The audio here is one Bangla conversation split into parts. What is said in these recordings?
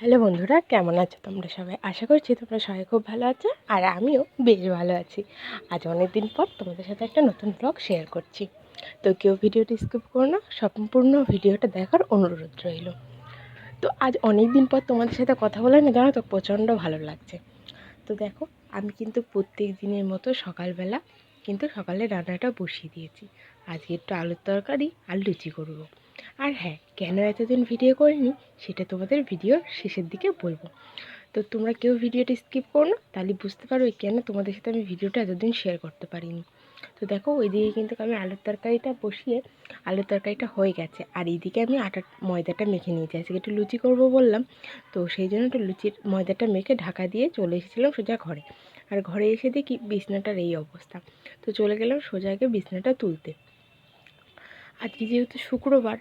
হ্যালো বন্ধুরা, কেমন আছো তোমরা সবাই? আশা করছি তোমরা সবাই খুব ভালো আছো, আর আমিও বেশ ভালো আছি। আজ অনেক দিন পর তোমাদের সাথে একটা নতুন ব্লগ শেয়ার করছি। তো কেউ ভিডিওটি স্কিপ করো না, সম্পূর্ণ ভিডিওটা দেখার অনুরোধ রইল। তো আজ অনেক দিন পর তোমাদের সাথে কথা বলে না, জানো তো প্রচণ্ড ভালো লাগছে। তো দেখো, আমি কিন্তু প্রত্যেক দিনের মতো সকালে রান্নাটা বসিয়ে দিয়েছি। আজকে একটু আলুর তরকারি আর লুচি করবো। আর হ্যাঁ, কেন এতদিন ভিডিও করিনি সেটা তোমাদের ভিডিওর শেষের দিকে বলবো। তো তোমরা কেউ ভিডিওটা স্কিপ করো না, তাহলে বুঝতে পারবে কেন তোমাদের সাথে আমি ভিডিওটা এতদিন শেয়ার করতে পারিনি। তো দেখো, ওইদিকে কিন্তু আমি আলুর তরকারিটা হয়ে গেছে, আর এইদিকে আমি ময়দাটা মেখে নিয়েছি। আজকে একটু লুচি করবো বললাম, তো সেই জন্য একটু লুচির ময়দাটা মেখে ঢাকা দিয়ে চলে এসেছিলাম সোজা ঘরে। আর ঘরে এসে দেখি বিছনাটার এই অবস্থা। তো চলে গেলাম সোজা আগে বিছনাটা তুলতে। আজকে যেহেতু শুক্রবার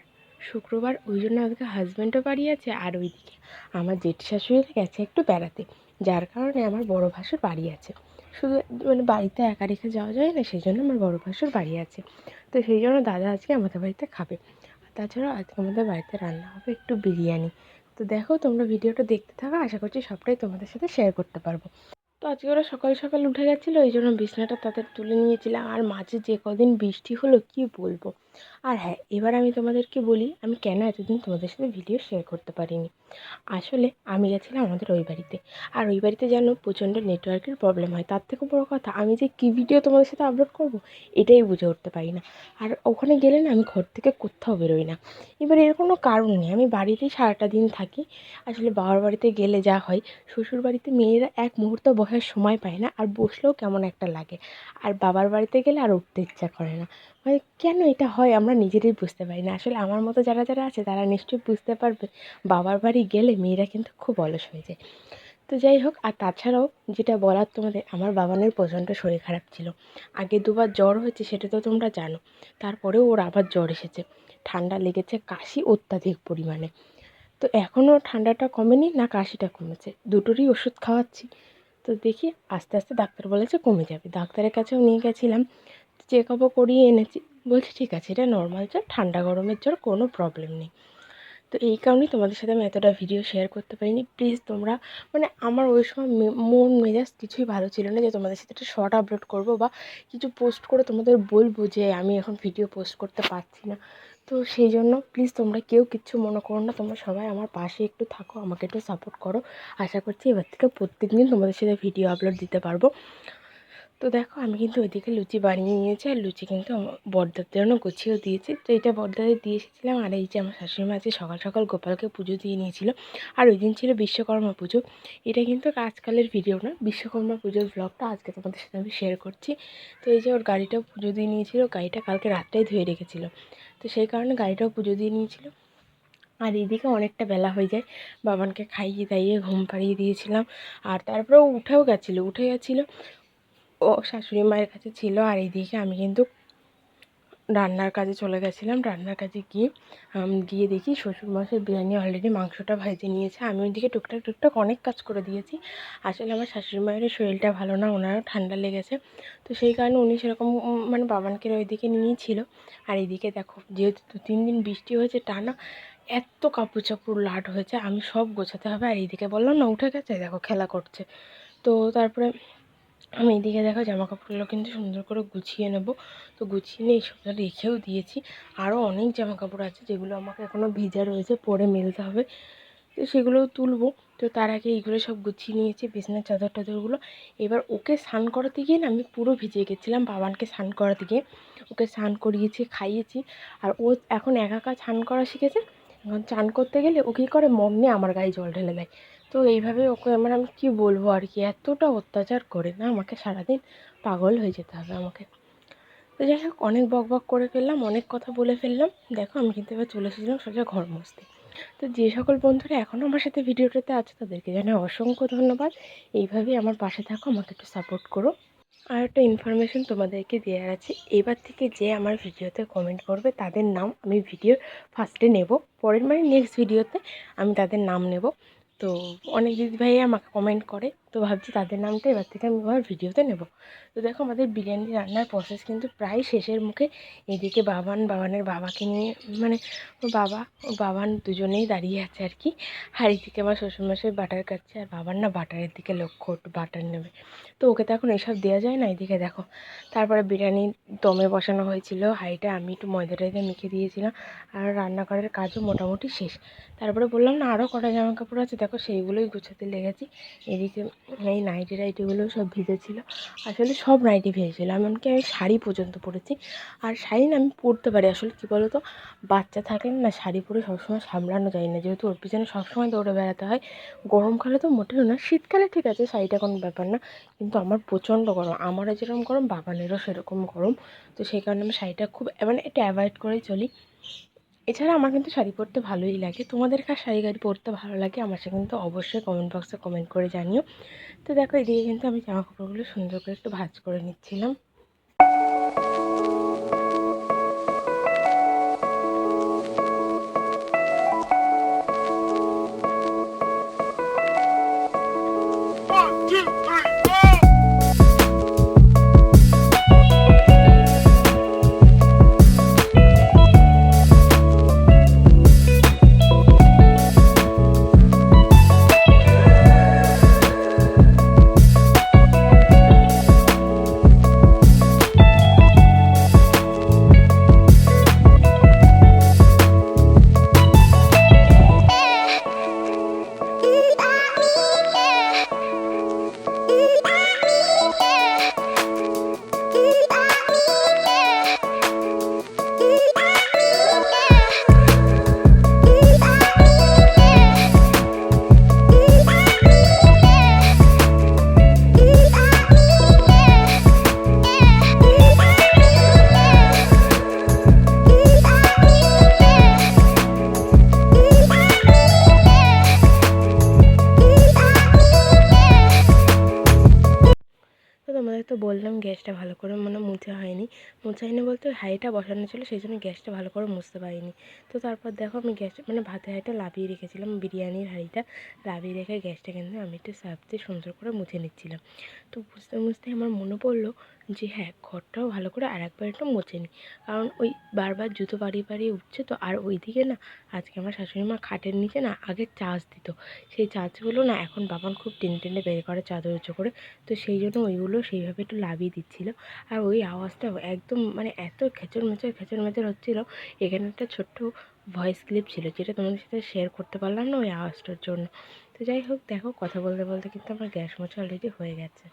ওই জন্য আজকে হাজব্যান্ডও বাড়ি আছে, আর ওইদিকে আমার জেঠি শাশুড়ি গেছে একটু বেড়াতে, যার কারণে আমার বড় ভাসুর বাড়ি আছে। শুধু বাড়িতে একা রেখে যাওয়া যায় না, সেই জন্য আমার বড় ভাসুর বাড়ি আছে। তো সেই জন্য দাদা আজকে আমাদের বাড়িতে খাবে। আর তাছাড়াও আজকে আমাদের বাড়িতে রান্না হবে একটু বিরিয়ানি। তো দেখো, তোমরা ভিডিওটা দেখতে থাকো, আশা করছি সবটাই তোমাদের সাথে শেয়ার করতে পারবো। তো আজকে ওরা সকাল সকাল উঠে গেছিলো, এই জন্য বিছনাটা তাদের তুলে নিয়েছিলাম। আর মাঝে যে কদিন বৃষ্টি হলো কি বলবো। আর হ্যাঁ, এবার আমি তোমাদেরকে বলি আমি কেন এতদিন তোমাদের সাথে ভিডিও শেয়ার করতে পারিনি। আসলে আমি গেছিলাম আমাদের ওই বাড়িতে, আর ওই বাড়িতে যেন প্রচণ্ড নেটওয়ার্কের প্রবলেম হয়। তার থেকে বড়ো কথা, আমি যে কী ভিডিও তোমাদের সাথে আপলোড করব এটাই বুঝে উঠতে পারি না। আর ওখানে গেলে না, আমি ঘর থেকে কোথাও বেরোই না। এবার এর কোনো কারণ নেই, আমি বাড়িতেই সারাটা দিন থাকি। আসলে বাবার বাড়িতে গেলে যা হয়, শ্বশুর বাড়িতে মেয়েরা এক মুহূর্ত বসার সময় পায় না, আর বসলেও কেমন একটা লাগে। আর বাবার বাড়িতে গেলে আর উঠতে ইচ্ছা করে না। মানে কেন এটা হয় আমরা নিজেরাই বুঝতে পারি না। আসলে আমার মতো যারা যারা আছে তারা নিশ্চয়ই বুঝতে পারবে, বাবার বাড়ি গেলে মেয়েরা কিন্তু খুব অলস হয়ে যায়। তো যাই হোক, আর তাছাড়াও যেটা বলার তোমাদের, আমার বাবানের প্রচণ্ড শরীর খারাপ ছিল। আগে দুবার জ্বর হয়েছে সেটা তো তোমরা জানো, তারপরেও ওর আবার জ্বর এসেছে। ঠান্ডা লেগেছে, কাশি অত্যাধিক পরিমাণে। তো এখনও ঠান্ডাটা কমেনি না কাশিটা কমেছে, দুটোরই ওষুধ খাওয়াচ্ছি। তো দেখি আস্তে আস্তে ডাক্তার বলেছে কমে যাবে। ডাক্তারের কাছেও নিয়ে গেছিলাম, চেক আপও করিয়ে এনেছি। বলছি ঠিক আছে, এটা নর্মাল জ্বর, ঠান্ডা গরমের জ্বর, কোনো প্রবলেম নেই। তো এই কারণেই তোমাদের সাথে আমি এতটা ভিডিও শেয়ার করতে পারিনি। প্লিজ তোমরা, আমার ওই সময় মন মেজাজ কিছুই ভালো ছিল না যে তোমাদের সাথে একটা শর্ট আপলোড করবো বা কিছু পোস্ট করে তোমাদের বলবো যে আমি এখন ভিডিও পোস্ট করতে পারছি না। তো সেই জন্য প্লিজ তোমরা কেউ কিচ্ছু মনে করো না, তোমরা সবাই আমার পাশে একটু থাকো, আমাকে একটু সাপোর্ট করো। আশা করছি এবার থেকে প্রত্যেক দিন তোমাদের সাথে ভিডিও আপলোড দিতে পারবো। তো দেখো, আমি কিন্তু ওইদিকে লুচি বানিয়ে নিয়েছি, আর লুচি কিন্তু আমার বড়দার জন্য গুছিয়েও দিয়েছি। তো এটা বড়দাদের দিয়ে এসেছিলাম। আর এই যে আমার শাশুড়ি মা আজকে সকাল সকাল গোপালকে পুজো দিয়ে নিয়েছিল, আর ওই দিন ছিল বিশ্বকর্মা পুজো। এটা কিন্তু আজকালের ভিডিও না, বিশ্বকর্মা পুজোর ব্লগটা আজকে তোমাদের সাথে আমি শেয়ার করছি। তো এই যে ওর গাড়িটাও পুজো দিয়ে নিয়েছিল, গাড়িটা কালকে রাতটাই ধুয়ে রেখেছিল, তো সেই কারণে গাড়িটাও পুজো দিয়ে নিয়েছিল। আর এদিকে অনেকটা বেলা হয়ে যায়, বাবানকে খাইয়ে দাইয়ে ঘুম পাড়িয়ে দিয়েছিলাম। আর তারপরে ও উঠে গেছিলো, ও শাশুড়ি মায়ের কাছে ছিল। আর এইদিকে আমি কিন্তু রান্নার কাজে চলে গেছিলাম। রান্নার কাজে গিয়ে দেখি শ্বশুরমশাই বিরিয়ানি অলরেডি মাংসটা ভেজে নিয়েছে। আমি ওইদিকে টুকটাক অনেক কাজ করে দিয়েছি। আসলে আমার শাশুড়ি মায়েরও শরীরটা ভালো না, ওনারও ঠান্ডা লেগেছে। তো সেই কারণে উনি সেরকম বাবানকে ওইদিকে নিয়েছিল। আর এইদিকে দেখো, যেহেতু 2-3 দিন বৃষ্টি হয়েছে টানা, এত কাপড় চাপড় লাট হয়েছে, আমি সব গোছাতে হবে। আর এইদিকে বললাম না উঠে গেছে, দেখো খেলা করছে। তো তারপরে আমি এদিকে দেখো জামাকাপড়গুলো কিন্তু সুন্দর করে গুছিয়ে নেব। তো গুছিয়ে নিয়ে এইসব রেখেও দিয়েছি। আরও অনেক জামাকাপড় আছে যেগুলো আমাকে এখনও ভিজা রয়েছে, পরে মেলতে হবে, তো সেগুলোও তুলবো। তো তার আগে এইগুলো সব গুছিয়ে নিয়েছি, বিছানার চাদর টাদরগুলো। এবার ওকে স্নান করাতে গিয়ে না আমি পুরো ভিজে গেছিলাম। বাবানকে স্নান করাতে গিয়ে ওকে স্নান করিয়েছি, খাইয়েছি। আর ও এখন একা একা স্নান করা শিখেছে। এখন চান করতে গেলে ও কী করে, মগ নিয়ে আমার গায়ে জল ঢেলে দেয়। তো এইভাবে ওকে আমি কী বলবো আর কি, এতটা অত্যাচার করে না, আমাকে সারাদিন পাগল হয়ে যেতে হবে আমাকে। তো যাই হোক, অনেক বক করে ফেললাম, অনেক কথা বলে ফেললাম। দেখো, আমি কিন্তু এবার চলে এসেছিলাম সোজা ঘর মুছতে। তো যে সকল বন্ধুরা এখনও আমার সাথে ভিডিওটাতে আছে তাদেরকে জানাই অসংখ্য ধন্যবাদ। এইভাবেই আমার পাশে থাকো, আমাকে একটু সাপোর্ট করো। আর একটা ইনফরমেশন তোমাদেরকে দেওয়ার আছে, এবার থেকে যে আমার ভিডিওতে কমেন্ট করবে তাদের নাম আমি ভিডিওর ফার্স্টে নেব। পরের নেক্সট ভিডিওতে আমি তাদের নাম নেব। তো অনেক দিদিভাই আমাকে কমেন্ট করে, তো ভাবছি তাদের নামটা এবার থেকে আমি আমার ভিডিওতে নেব। তো দেখো আমাদের বিরিয়ানি রান্নার প্রসেস কিন্তু প্রায় শেষের মুখে। এদিকে বাবানের বাবাকে নিয়ে মানে ও বাবান দুজনেই দাঁড়িয়ে আছে আর কি। আর এদিকে আমার শ্বশুরমশাই বাটার কাটছে, আর বাবার না বাটারের দিকে লক্ষ্য, একটু বাটার নেবে। তো ওকে তো এখন এসব দেওয়া যায় না। এদিকে দেখো তারপরে বিরিয়ানি দমে বসানো হয়েছিল হাঁড়িটা, আমি একটু ময়দা টয়দা মেখে দিয়েছিলাম। আর রান্নাঘরের কাজও মোটামুটি শেষ। তারপরে বললাম না আরও কটা জামা কাপড় আছে, দেখো সেইগুলোই গুছাতে লেগেছি। এদিকে এই নাইটি টাইটিগুলো সব ভিজেছিল, আসলে সব নাইটি ভিজেছিলো, এমনকি আমি শাড়ি পর্যন্ত পরেছি। আর শাড়ি না আমি পরতে পারি, আসলে কী বলো তো, বাচ্চা থাকলে না শাড়ি পরে সবসময় সামলানো যায় না, যেহেতু ওর পিছনে সবসময় দৌড়ে বেড়াতে হয়। গরমকালে তো মোটেও না, শীতকালে ঠিক আছে শাড়িটা কোনো ব্যাপার না, কিন্তু আমার প্রচণ্ড গরম, আমারও যেরকম গরম বাবানেরও সেরকম গরম। তো সেই কারণে আমি শাড়িটা খুব মানে একটু অ্যাভয়েড করেই চলি। এছাড়া আমার কিন্তু শাড়ি পরতে ভালোই লাগে। তোমাদের কার শাড়ি গাড়ি পরতে ভালো লাগে আমার সাথে কিন্তু অবশ্যই কমেন্ট বক্সে কমেন্ট করে জানিও। তো দেখো এদিকে কিন্তু আমি জামা কাপড়গুলো সুন্দর করে একটু ভাঁজ করে নিচ্ছিলাম। তো তোমাদের তো বললাম গ্যাসটা ভালো করে মুছা হয়নি। বলতে হাঁড়িটা বসানো ছিল, সেই জন্য গ্যাসটা ভালো করে মুছতে পারিনি। তো তারপর দেখো আমি গ্যাস ভাতের হাঁড়িটা লাভিয়ে রেখেছিলাম, বিরিয়ানির হাঁড়িটা লাভিয়ে রেখে গ্যাসটা কিন্তু আমি একটু সার্ফ দিয়ে সুন্দর করে মুছে নিচ্ছিলাম। তো মুছতে মুছতে আমার মনে পড়লো যে হ্যাঁ, ঘরটাও ভালো করে আরেকবার একটু মুছে নিই, কারণ ওই বারবার জুতো পাড়িয়ে পাড়িয়ে উঠছে তো। আর ওইদিকে না আজকে আমার শাশুড়ি মা খাটের নিচে না আগে চাষ দিত, সেই চাষগুলো না এখন বাবান খুব টেনে টেনে বের করে চাদর উঁচু করে। তো সেই জন্য ওইগুলো সেইভাবে একটু লাভিয়ে দিচ্ছিলো। আর ওই আওয়াজটাও একদম এত খেচর মেচর হচ্ছিলো। এখানে একটা ছোট্ট ভয়েস ক্লিপ ছিল, যেটা তোমাদের সাথে শেয়ার করতে পারলাম না ওই আওয়াজটার জন্য। তো যাই হোক, দেখো কথা বলতে বলতে কিন্তু আমার গ্যাস মোছা অলরেডি হয়ে গেছে।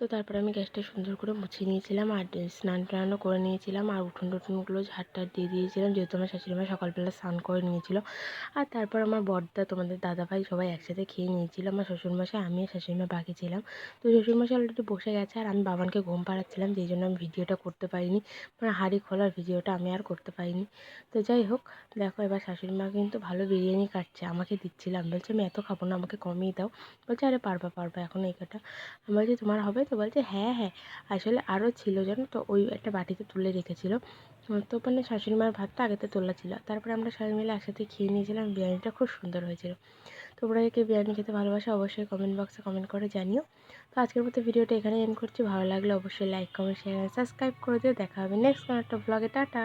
তো তারপরে আমি গ্যাসটা সুন্দর করে মুছে নিয়েছিলাম, আর স্নান টানও করে নিয়েছিলাম, আর উঠোন টুঠোনগুলো ঝাড় টাড় দিয়ে দিয়েছিলাম, যেহেতু আমার শাশুড়িমা সকালবেলা স্নান করে নিয়েছিল। আর তারপর আমার বড়দা, তোমাদের দাদাভাই সবাই একসাথে খেয়ে নিয়েছিল। আমার শ্বশুরমশাই, আমি আর শাশুড়িমা বাকি ছিলাম। তো শ্বশুরমশাই অলরেডি বসে গেছে, আর আমি বাবানকে ঘুম পাড়াচ্ছিলাম, যেই জন্য আমি ভিডিওটা করতে পারিনি, হাঁড়ি খোলার ভিডিওটা আমি আর করতে পারিনি। তো যাই হোক, দেখো এবার শাশুড়িমা কিন্তু ভালো বিরিয়ানি কাটছে, আমাকে দিচ্ছিলাম, বলছে আমি এত খাবো না, আমাকে কমিয়ে দাও। বলছে আরে পারবা এখন এই কাটা। আমি বলছি তোমার হবে তো? বলছে হ্যাঁ হ্যাঁ, আসলে আরও ছিল জানো তো, ওই একটা বাটিতে তুলে রেখেছিল। তো শাশুড়ি মার ভাতটা আগেতে তোলা ছিল, তারপরে আমরা সবাই মিলে একসাথে খেয়ে নিয়েছিলাম। বিরিয়ানিটা খুব সুন্দর হয়েছিল। তোমরা কে বিরিয়ানি খেতে ভালোবাসো অবশ্যই কমেন্ট বক্সে কমেন্ট করে জানিও। তো আজকের মতো ভিডিওটা এখানে এন্ড করছি। ভালো লাগলে অবশ্যই লাইক কমেন্ট শেয়ার সাবস্ক্রাইব করে দিও। দেখা হবে নেক্সট কোনো একটা ব্লগে। টাটা।